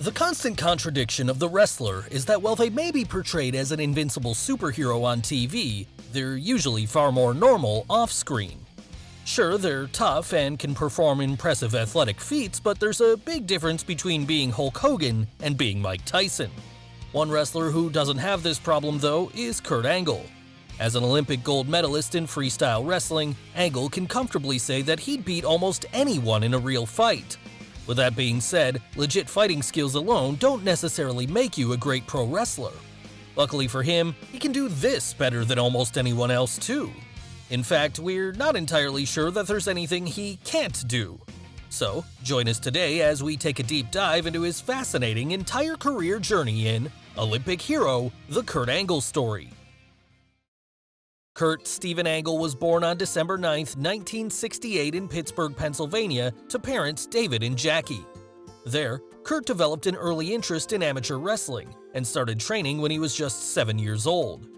The constant contradiction of the wrestler is that while they may be portrayed as an invincible superhero on TV, they're usually far more normal off-screen. Sure, they're tough and can perform impressive athletic feats, but there's a big difference between being Hulk Hogan and being Mike Tyson. One wrestler who doesn't have this problem, though, is Kurt Angle. As an Olympic gold medalist in freestyle wrestling, Angle can comfortably say that he'd beat almost anyone in a real fight. With that being said, legit fighting skills alone don't necessarily make you a great pro wrestler. Luckily for him, he can do this better than almost anyone else too. In fact, we're not entirely sure that there's anything he can't do. So, join us today as we take a deep dive into his fascinating entire career journey in Olympic Hero, the Kurt Angle Story. Kurt Stephen Angle was born on December 9, 1968 in Pittsburgh, Pennsylvania, to parents David and Jackie. There, Kurt developed an early interest in amateur wrestling and started training when he was just 7 years old.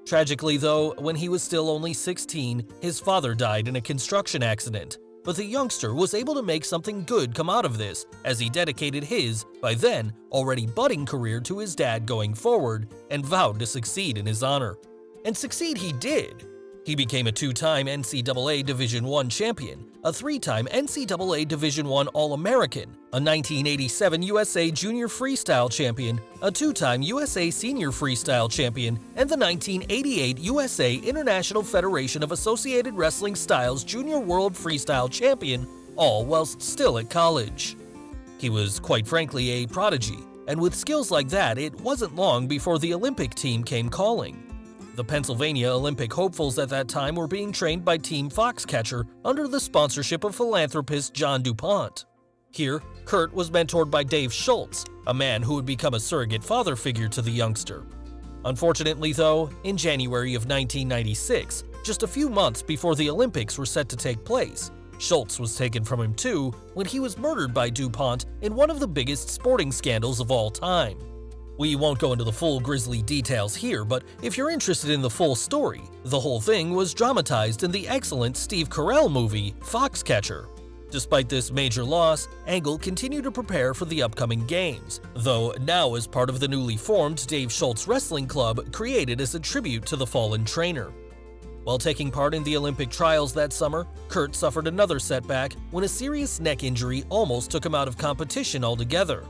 Tragically though, when he was still only 16, his father died in a construction accident, but the youngster was able to make something good come out of this as he dedicated his, by then, already budding career to his dad going forward and vowed to succeed in his honor. And succeed he did. He became a two-time NCAA Division I champion, a three-time NCAA Division I All-American, a 1987 USA Junior Freestyle champion, a two-time USA Senior Freestyle champion, and the 1988 USA International Federation of Associated Wrestling Styles Junior World Freestyle champion, all whilst still at college. He was quite frankly a prodigy, and with skills like that, it wasn't long before the Olympic team came calling. The Pennsylvania Olympic hopefuls at that time were being trained by Team Foxcatcher under the sponsorship of philanthropist John DuPont. Here, Kurt was mentored by Dave Schultz, a man who would become a surrogate father figure to the youngster. Unfortunately though, in January of 1996, just a few months before the Olympics were set to take place, Schultz was taken from him too when he was murdered by DuPont in one of the biggest sporting scandals of all time. We won't go into the full grisly details here, but if you're interested in the full story, the whole thing was dramatized in the excellent Steve Carell movie, Foxcatcher. Despite this major loss, Angle continued to prepare for the upcoming games, though now as part of the newly formed Dave Schultz Wrestling Club created as a tribute to the fallen trainer. While taking part in the Olympic trials that summer, Kurt suffered another setback when a serious neck injury almost took him out of competition altogether.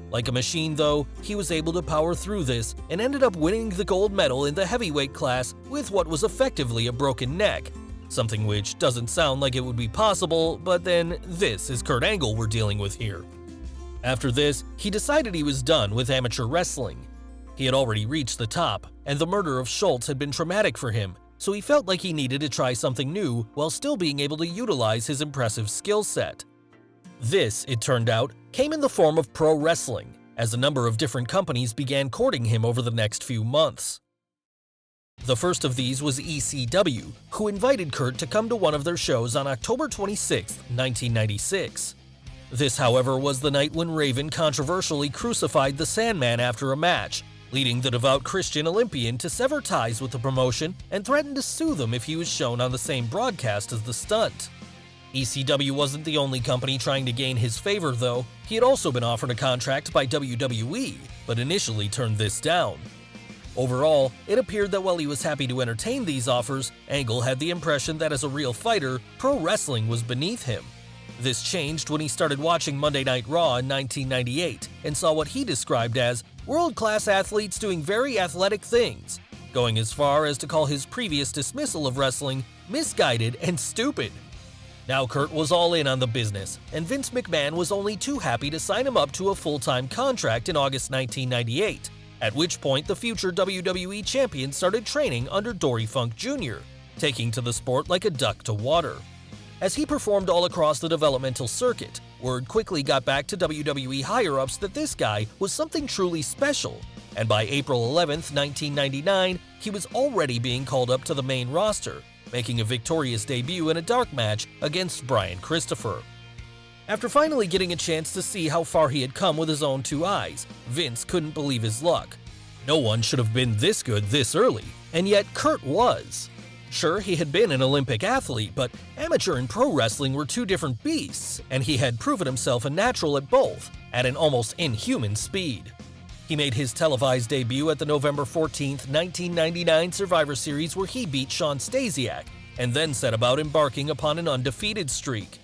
Like a machine though, he was able to power through this and ended up winning the gold medal in the heavyweight class with what was effectively a broken neck. Something which doesn't sound like it would be possible, but then this is Kurt Angle we're dealing with here. After this, he decided he was done with amateur wrestling. He had already reached the top, and the murder of Schultz had been traumatic for him, so he felt like he needed to try something new while still being able to utilize his impressive skill set. This, it turned out, came in the form of pro wrestling, as a number of different companies began courting him over the next few months. The first of these was ECW, who invited Kurt to come to one of their shows on October 26, 1996. This, however, was the night when Raven controversially crucified the Sandman after a match, leading the devout Christian Olympian to sever ties with the promotion and threaten to sue them if he was shown on the same broadcast as the stunt. ECW wasn't the only company trying to gain his favor though. He had also been offered a contract by WWE, but initially turned this down. Overall, it appeared that while he was happy to entertain these offers, Angle had the impression that as a real fighter, pro wrestling was beneath him. This changed when he started watching Monday Night Raw in 1998 and saw what he described as world-class athletes doing very athletic things, going as far as to call his previous dismissal of wrestling misguided and stupid. Now Kurt was all in on the business, and Vince McMahon was only too happy to sign him up to a full-time contract in August 1998, at which point the future WWE champion started training under Dory Funk Jr., taking to the sport like a duck to water. As he performed all across the developmental circuit, word quickly got back to WWE higher-ups that this guy was something truly special, and by April 11, 1999, he was already being called up to the main roster, making a victorious debut in a dark match against Brian Christopher. After finally getting a chance to see how far he had come with his own two eyes, Vince couldn't believe his luck. No one should have been this good this early, and yet Kurt was. Sure, he had been an Olympic athlete, but amateur and pro wrestling were two different beasts, and he had proven himself a natural at both, at an almost inhuman speed. He made his televised debut at the November 14, 1999 Survivor Series, where he beat Shawn Stasiak, and then set about embarking upon an undefeated streak.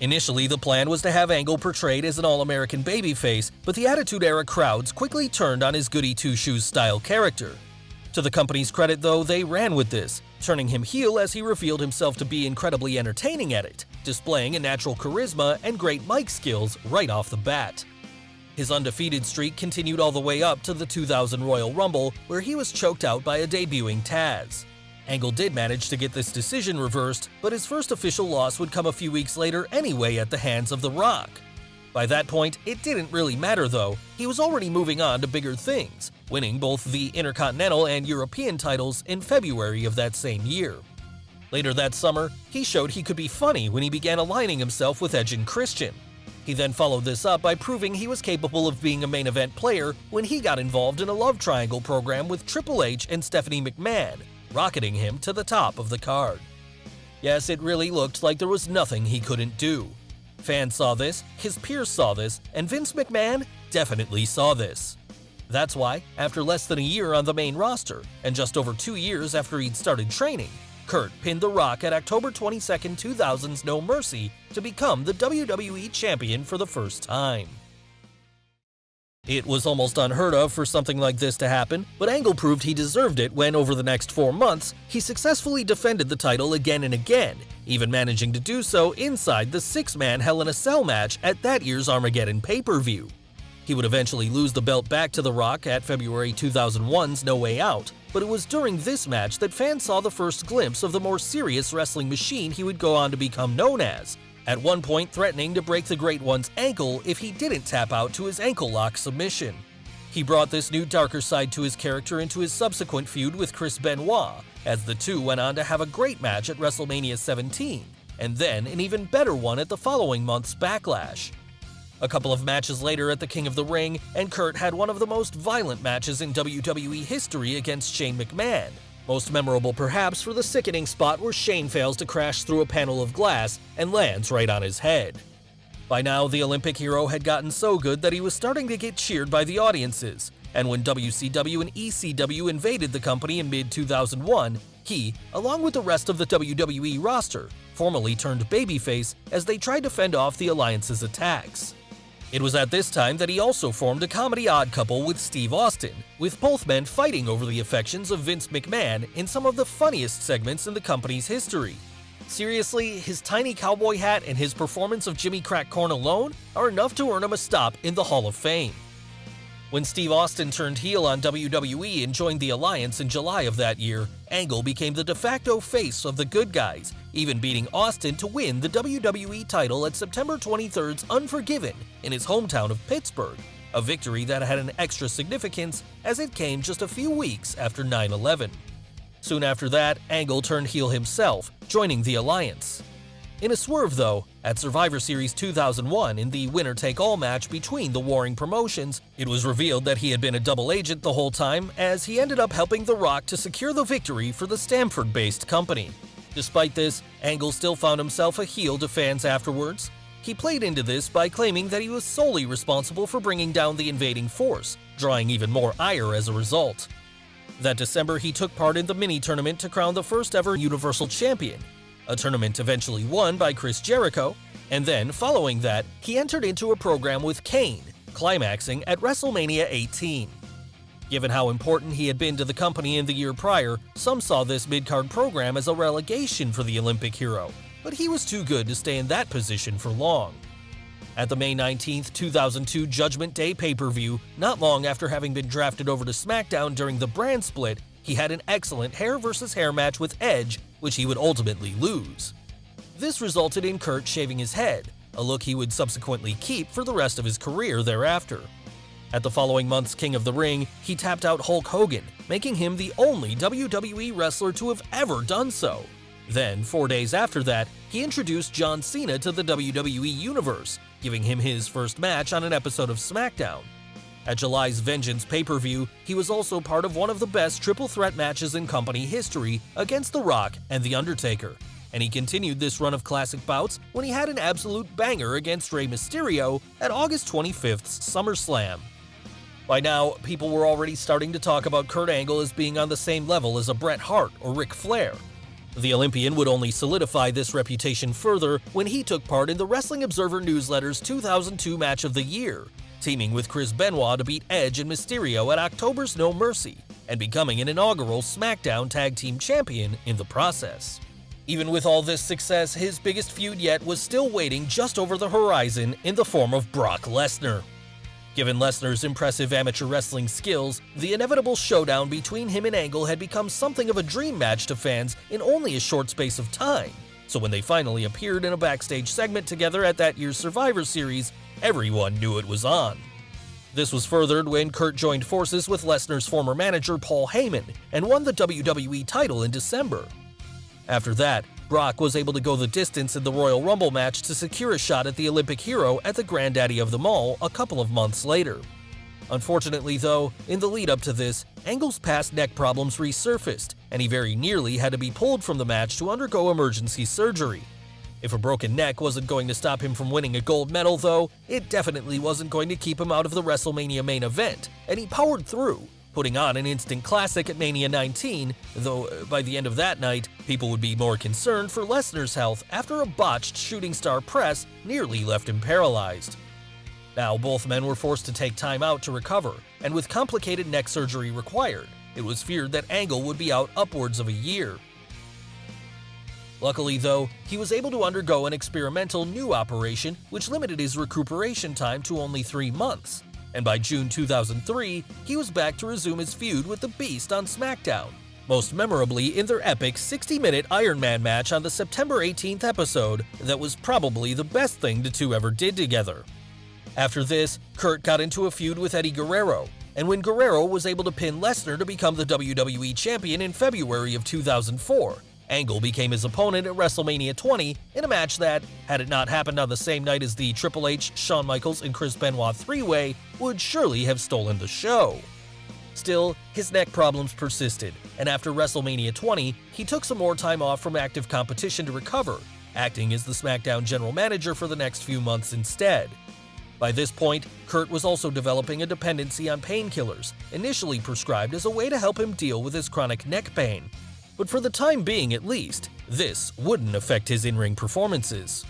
Initially, the plan was to have Angle portrayed as an all-American babyface, but the Attitude Era crowds quickly turned on his goody two-shoes style character. To the company's credit, though, they ran with this, turning him heel as he revealed himself to be incredibly entertaining at it, displaying a natural charisma and great mic skills right off the bat. His undefeated streak continued all the way up to the 2000 Royal Rumble, where he was choked out by a debuting Taz. Angle did manage to get this decision reversed, but his first official loss would come a few weeks later anyway at the hands of The Rock. By that point, it didn't really matter though, he was already moving on to bigger things, winning both the Intercontinental and European titles in February of that same year. Later that summer, he showed he could be funny when he began aligning himself with Edge and Christian. He then followed this up by proving he was capable of being a main event player when he got involved in a love triangle program with Triple H and Stephanie McMahon, rocketing him to the top of the card. Yes, it really looked like there was nothing he couldn't do. Fans saw this, his peers saw this, and Vince McMahon definitely saw this. That's why, after less than a year on the main roster, and just over 2 years after he'd started training, Kurt pinned The Rock at October 22, 2000's No Mercy to become the WWE Champion for the first time. It was almost unheard of for something like this to happen, but Angle proved he deserved it when, over the next 4 months, he successfully defended the title again and again, even managing to do so inside the 6-man Hell in a Cell match at that year's Armageddon pay-per-view. He would eventually lose the belt back to The Rock at February 2001's No Way Out, but it was during this match that fans saw the first glimpse of the more serious wrestling machine he would go on to become known as, at one point threatening to break the Great One's ankle if he didn't tap out to his ankle lock submission. He brought this new darker side to his character into his subsequent feud with Chris Benoit, as the two went on to have a great match at WrestleMania 17, and then an even better one at the following month's Backlash. A couple of matches later at the King of the Ring, and Kurt had one of the most violent matches in WWE history against Shane McMahon, most memorable perhaps for the sickening spot where Shane fails to crash through a panel of glass and lands right on his head. By now, the Olympic hero had gotten so good that he was starting to get cheered by the audiences, and when WCW and ECW invaded the company in mid-2001, he, along with the rest of the WWE roster, formally turned babyface as they tried to fend off the Alliance's attacks. It was at this time that he also formed a comedy odd couple with Steve Austin, with both men fighting over the affections of Vince McMahon in some of the funniest segments in the company's history. Seriously, his tiny cowboy hat and his performance of Jimmy Crack Corn alone are enough to earn him a stop in the Hall of Fame. When Steve Austin turned heel on WWE and joined the Alliance in July of that year, Angle became the de facto face of the good guys, even beating Austin to win the WWE title at September 23rd's Unforgiven in his hometown of Pittsburgh, a victory that had an extra significance as it came just a few weeks after 9/11. Soon after that, Angle turned heel himself, joining the Alliance. In a swerve though, at Survivor Series 2001 in the winner-take-all match between the warring promotions, it was revealed that he had been a double agent the whole time as he ended up helping The Rock to secure the victory for the Stamford-based company. Despite this, Angle still found himself a heel to fans afterwards. He played into this by claiming that he was solely responsible for bringing down the invading force, drawing even more ire as a result. That December, he took part in the mini-tournament to crown the first ever Universal Champion, a tournament eventually won by Chris Jericho, and then, following that, he entered into a program with Kane, climaxing at WrestleMania 18. Given how important he had been to the company in the year prior, some saw this mid-card program as a relegation for the Olympic hero, but he was too good to stay in that position for long. At the May 19, 2002 Judgment Day pay-per-view, not long after having been drafted over to SmackDown during the brand split, he had an excellent hair versus hair match with Edge, which he would ultimately lose. This resulted in Kurt shaving his head, a look he would subsequently keep for the rest of his career thereafter. At the following month's King of the Ring, he tapped out Hulk Hogan, making him the only WWE wrestler to have ever done so. Then, 4 days after that, he introduced John Cena to the WWE Universe, giving him his first match on an episode of SmackDown. At July's Vengeance pay-per-view, he was also part of one of the best triple threat matches in company history against The Rock and The Undertaker, and he continued this run of classic bouts when he had an absolute banger against Rey Mysterio at August 25th's SummerSlam. By now, people were already starting to talk about Kurt Angle as being on the same level as a Bret Hart or Ric Flair. The Olympian would only solidify this reputation further when he took part in the Wrestling Observer Newsletter's 2002 Match of the Year, teaming with Chris Benoit to beat Edge and Mysterio at October's No Mercy, and becoming an inaugural SmackDown Tag Team Champion in the process. Even with all this success, his biggest feud yet was still waiting just over the horizon in the form of Brock Lesnar. Given Lesnar's impressive amateur wrestling skills, the inevitable showdown between him and Angle had become something of a dream match to fans in only a short space of time, so when they finally appeared in a backstage segment together at that year's Survivor Series, everyone knew it was on. This was furthered when Kurt joined forces with Lesnar's former manager Paul Heyman and won the WWE title in December. After that, Brock was able to go the distance in the Royal Rumble match to secure a shot at the Olympic hero at the granddaddy of them all a couple of months later. Unfortunately though, in the lead up to this, Angle's past neck problems resurfaced, and he very nearly had to be pulled from the match to undergo emergency surgery. If a broken neck wasn't going to stop him from winning a gold medal though, it definitely wasn't going to keep him out of the WrestleMania main event, and he powered through, putting on an instant classic at Mania 19, though by the end of that night, people would be more concerned for Lesnar's health after a botched shooting star press nearly left him paralyzed. Now, both men were forced to take time out to recover, and with complicated neck surgery required, it was feared that Angle would be out upwards of a year. Luckily though, he was able to undergo an experimental new operation which limited his recuperation time to only 3 months. And by June 2003, he was back to resume his feud with the Beast on SmackDown, most memorably in their epic 60-minute Iron Man match on the September 18th episode that was probably the best thing the two ever did together. After this, Kurt got into a feud with Eddie Guerrero, and when Guerrero was able to pin Lesnar to become the WWE Champion in February of 2004, Angle became his opponent at WrestleMania 20 in a match that, had it not happened on the same night as the Triple H, Shawn Michaels, and Chris Benoit three-way, would surely have stolen the show. Still, his neck problems persisted, and after WrestleMania 20, he took some more time off from active competition to recover, acting as the SmackDown general manager for the next few months instead. By this point, Kurt was also developing a dependency on painkillers, initially prescribed as a way to help him deal with his chronic neck pain. But for the time being at least, this wouldn't affect his in-ring performances.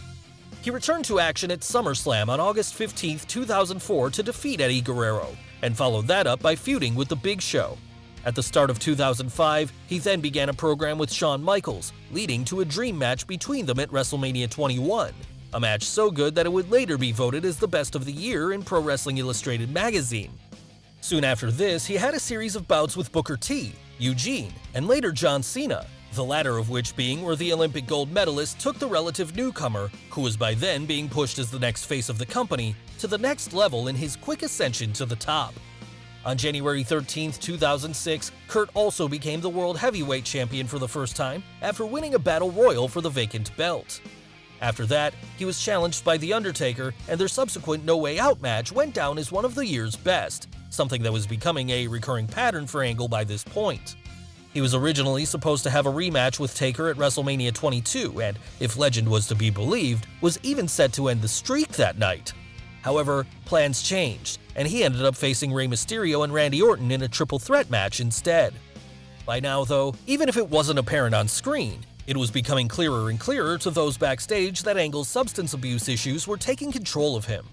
He returned to action at SummerSlam on August 15, 2004 to defeat Eddie Guerrero, and followed that up by feuding with The Big Show. At the start of 2005, he then began a program with Shawn Michaels, leading to a dream match between them at WrestleMania 21, a match so good that it would later be voted as the best of the year in Pro Wrestling Illustrated magazine. Soon after this, he had a series of bouts with Booker T, Eugene, and later John Cena, the latter of which being where the Olympic gold medalist took the relative newcomer, who was by then being pushed as the next face of the company, to the next level in his quick ascension to the top. On January 13, 2006, Kurt also became the World Heavyweight Champion for the first time after winning a Battle Royal for the vacant belt. After that, he was challenged by The Undertaker, and their subsequent No Way Out match went down as one of the year's best, something that was becoming a recurring pattern for Angle by this point. He was originally supposed to have a rematch with Taker at WrestleMania 22 and, if legend was to be believed, was even set to end the streak that night. However, plans changed, and he ended up facing Rey Mysterio and Randy Orton in a triple threat match instead. By now though, even if it wasn't apparent on screen, it was becoming clearer and clearer to those backstage that Angle's substance abuse issues were taking control of him.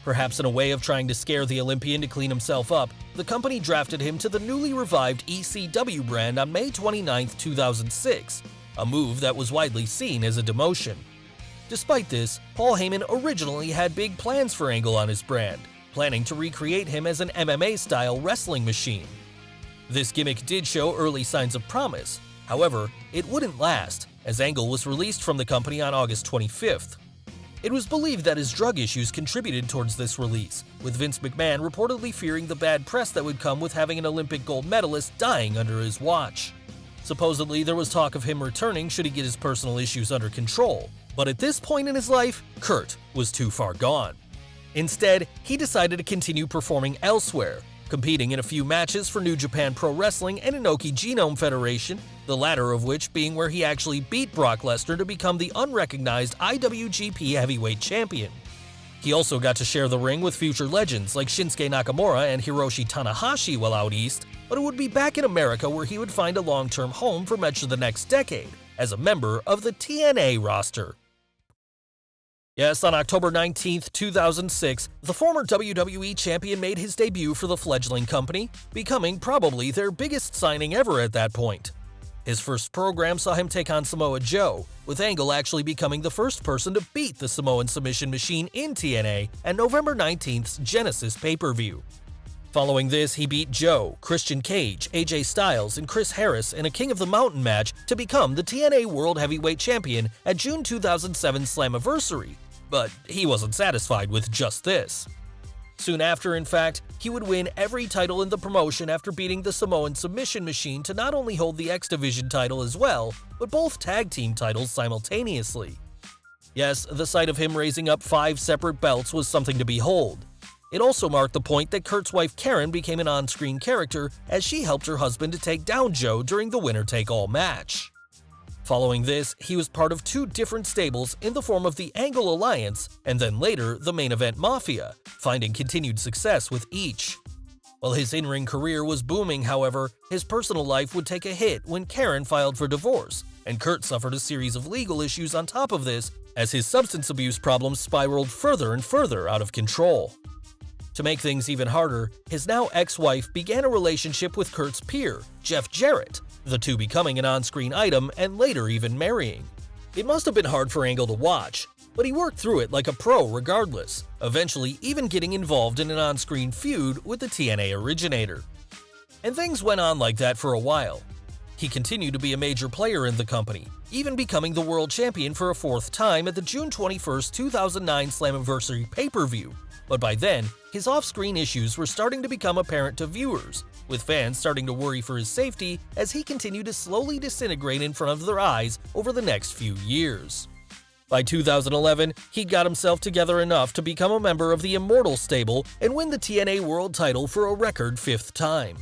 Perhaps in a way of trying to scare the Olympian to clean himself up, the company drafted him to the newly revived ECW brand on May 29, 2006, a move that was widely seen as a demotion. Despite this, Paul Heyman originally had big plans for Angle on his brand, planning to recreate him as an MMA-style wrestling machine. This gimmick did show early signs of promise. However, it wouldn't last, as Angle was released from the company on August 25th. It was believed that his drug issues contributed towards this release, with Vince McMahon reportedly fearing the bad press that would come with having an Olympic gold medalist dying under his watch. Supposedly, there was talk of him returning should he get his personal issues under control, but at this point in his life, Kurt was too far gone. Instead, he decided to continue performing elsewhere, competing in a few matches for New Japan Pro Wrestling and Inoki Genome Federation, the latter of which being where he actually beat Brock Lesnar to become the unrecognized IWGP Heavyweight Champion. He also got to share the ring with future legends like Shinsuke Nakamura and Hiroshi Tanahashi while out east, but it would be back in America where he would find a long-term home for much of the next decade, as a member of the TNA roster. Yes, on October 19, 2006, the former WWE champion made his debut for the fledgling company, becoming probably their biggest signing ever at that point. His first program saw him take on Samoa Joe, with Angle actually becoming the first person to beat the Samoan Submission Machine in TNA at November 19th's Genesis pay-per-view. Following this, he beat Joe, Christian Cage, AJ Styles, and Chris Harris in a King of the Mountain match to become the TNA World Heavyweight Champion at June 2007 Slammiversary, but he wasn't satisfied with just this. Soon after, in fact, he would win every title in the promotion after beating the Samoan Submission Machine to not only hold the X Division title as well, but both tag team titles simultaneously. Yes, the sight of him raising up 5 separate belts was something to behold. It also marked the point that Kurt's wife Karen became an on-screen character as she helped her husband to take down Joe during the winner-take-all match. Following this, he was part of 2 different stables in the form of the Angle Alliance and then later the Main Event Mafia, finding continued success with each. While his in-ring career was booming, however, his personal life would take a hit when Karen filed for divorce, and Kurt suffered a series of legal issues on top of this as his substance abuse problems spiraled further and further out of control. To make things even harder, his now ex-wife began a relationship with Kurt's peer, Jeff Jarrett, the two becoming an on-screen item and later even marrying. It must have been hard for Angle to watch, but he worked through it like a pro regardless, eventually even getting involved in an on-screen feud with the TNA originator. And things went on like that for a while. He continued to be a major player in the company, even becoming the world champion for a 4th time at the June 21, 2009 Slammiversary pay-per-view. But by then, his off-screen issues were starting to become apparent to viewers, with fans starting to worry for his safety as he continued to slowly disintegrate in front of their eyes over the next few years. By 2011, he got himself together enough to become a member of the Immortal stable and win the TNA World title for a record 5th time.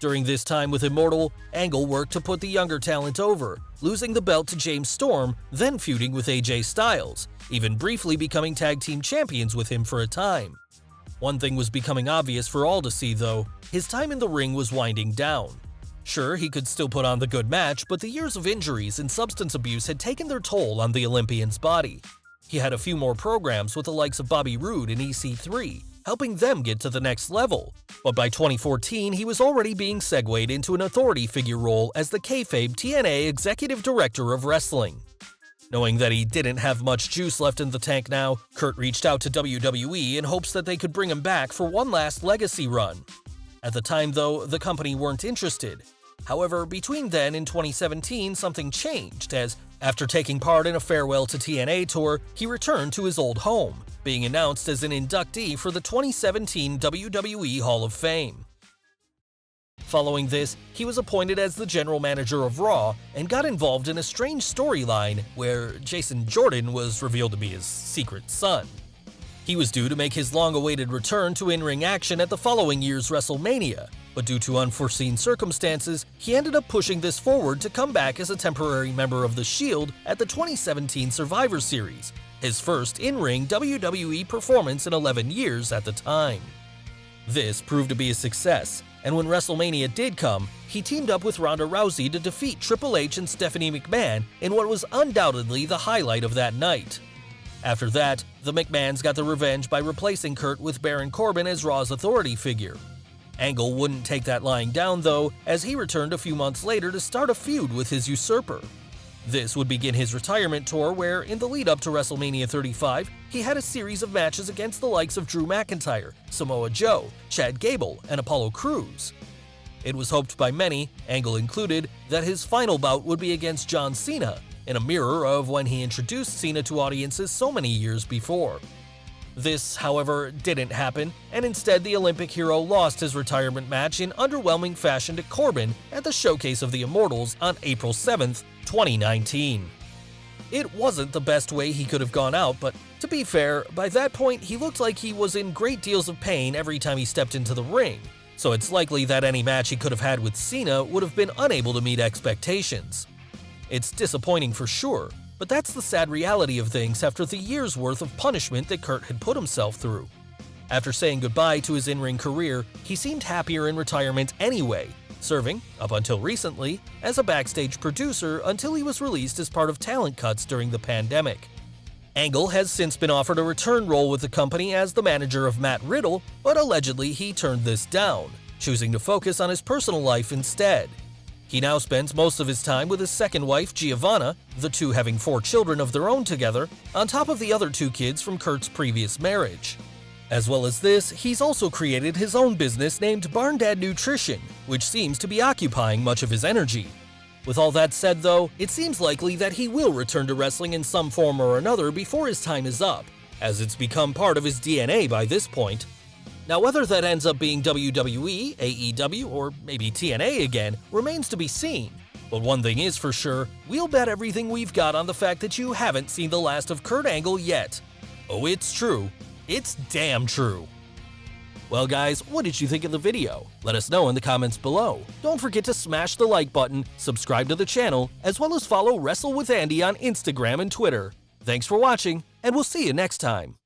During this time with Immortal, Angle worked to put the younger talent over, losing the belt to James Storm, then feuding with AJ Styles, even briefly becoming tag team champions with him for a time. One thing was becoming obvious for all to see though, his time in the ring was winding down. Sure, he could still put on the good match, but the years of injuries and substance abuse had taken their toll on the Olympian's body. He had a few more programs with the likes of Bobby Roode and EC3, helping them get to the next level. But by 2014, he was already being segued into an authority figure role as the kayfabe TNA Executive Director of Wrestling. Knowing that he didn't have much juice left in the tank now, Kurt reached out to WWE in hopes that they could bring him back for one last legacy run. At the time though, the company weren't interested. However, between then and 2017, something changed as, after taking part in a farewell to TNA tour, he returned to his old home, being announced as an inductee for the 2017 WWE Hall of Fame. Following this, he was appointed as the general manager of Raw and got involved in a strange storyline where Jason Jordan was revealed to be his secret son. He was due to make his long-awaited return to in-ring action at the following year's WrestleMania, but due to unforeseen circumstances, he ended up pushing this forward to come back as a temporary member of The Shield at the 2017 Survivor Series, his first in-ring WWE performance in 11 years at the time. This proved to be a success, and when WrestleMania did come, he teamed up with Ronda Rousey to defeat Triple H and Stephanie McMahon in what was undoubtedly the highlight of that night. After that, the McMahons got the revenge by replacing Kurt with Baron Corbin as Raw's authority figure. Angle wouldn't take that lying down though, as he returned a few months later to start a feud with his usurper. This would begin his retirement tour where, in the lead-up to WrestleMania 35, he had a series of matches against the likes of Drew McIntyre, Samoa Joe, Chad Gable, and Apollo Crews. It was hoped by many, Angle included, that his final bout would be against John Cena, in a mirror of when he introduced Cena to audiences so many years before. This, however, didn't happen, and instead the Olympic hero lost his retirement match in underwhelming fashion to Corbin at the Showcase of the Immortals on April 7th, 2019. It wasn't the best way he could have gone out, but To be fair, by that point he looked like he was in great deals of pain every time he stepped into the ring, so it's likely that any match he could have had with Cena would have been unable to meet expectations. It's disappointing for sure, but that's the sad reality of things after the year's worth of punishment that Kurt had put himself through. After saying goodbye to his in-ring career, he seemed happier in retirement anyway, serving, up until recently, as a backstage producer until he was released as part of talent cuts during the pandemic. Angle has since been offered a return role with the company as the manager of Matt Riddle, but allegedly he turned this down, choosing to focus on his personal life instead. He now spends most of his time with his second wife, Giovanna, the two having 4 children of their own together, on top of the other 2 kids from Kurt's previous marriage. As well as this, he's also created his own business named Barn Dad Nutrition, which seems to be occupying much of his energy. With all that said though, it seems likely that he will return to wrestling in some form or another before his time is up, as it's become part of his DNA by this point. Now whether that ends up being WWE, AEW, or maybe TNA again remains to be seen, but one thing is for sure, we'll bet everything we've got on the fact that you haven't seen the last of Kurt Angle yet. Oh, it's true. It's damn true. Well guys, what did you think of the video? Let us know in the comments below. Don't forget to smash the like button, subscribe to the channel, as well as follow Wrestle with Andy on Instagram and Twitter. Thanks for watching, and we'll see you next time.